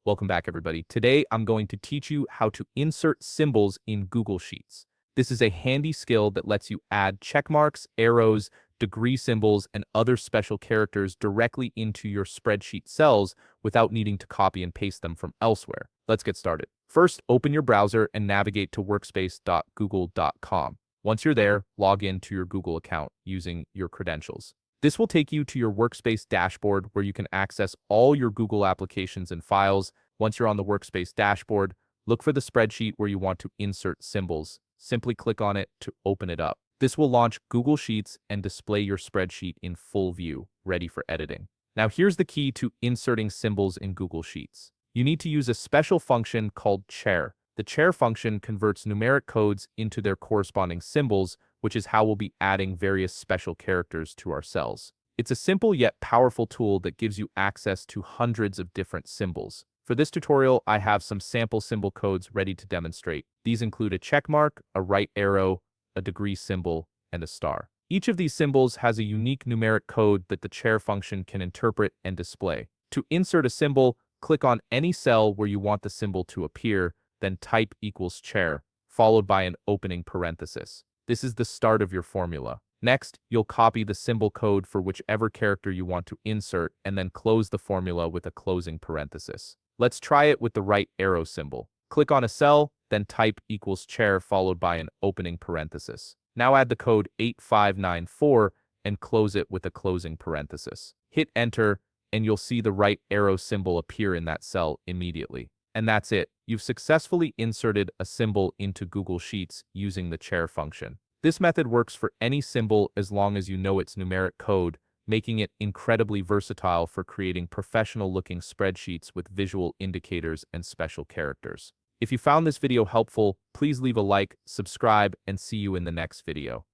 Welcome back, everybody. Today, I'm going to teach you how to insert symbols in Google Sheets. This is a handy skill that lets you add check marks, arrows, degree symbols, and other special characters directly into your spreadsheet cells without needing to copy and paste them from elsewhere. Let's get started. First, open your browser and navigate to workspace.google.com. Once you're there, log in to your Google account using your credentials. This will take you to your Workspace dashboard where you can access all your Google applications and files. Once you're on the Workspace dashboard, look for the spreadsheet where you want to insert symbols. Simply click on it to open it up. This will launch Google Sheets and display your spreadsheet in full view, ready for editing. Now here's the key to inserting symbols in Google Sheets. You need to use a special function called char. The char function converts numeric codes into their corresponding symbols, which is how we'll be adding various special characters to our cells. It's a simple yet powerful tool that gives you access to hundreds of different symbols. For this tutorial, I have some sample symbol codes ready to demonstrate. These include a check mark, a right arrow, a degree symbol, and a star. Each of these symbols has a unique numeric code that the char function can interpret and display. To insert a symbol, click on any cell where you want the symbol to appear, then type equals char, followed by an opening parenthesis. This is the start of your formula. Next, you'll copy the symbol code for whichever character you want to insert and then close the formula with a closing parenthesis. Let's try it with the right arrow symbol. Click on a cell, then type equals char followed by an opening parenthesis. Now add the code 8594 and close it with a closing parenthesis. Hit enter and you'll see the right arrow symbol appear in that cell immediately. And that's it. You've successfully inserted a symbol into Google Sheets using the char function. This method works for any symbol as long as you know its numeric code, making it incredibly versatile for creating professional-looking spreadsheets with visual indicators and special characters. If you found this video helpful, please leave a like, subscribe, and see you in the next video.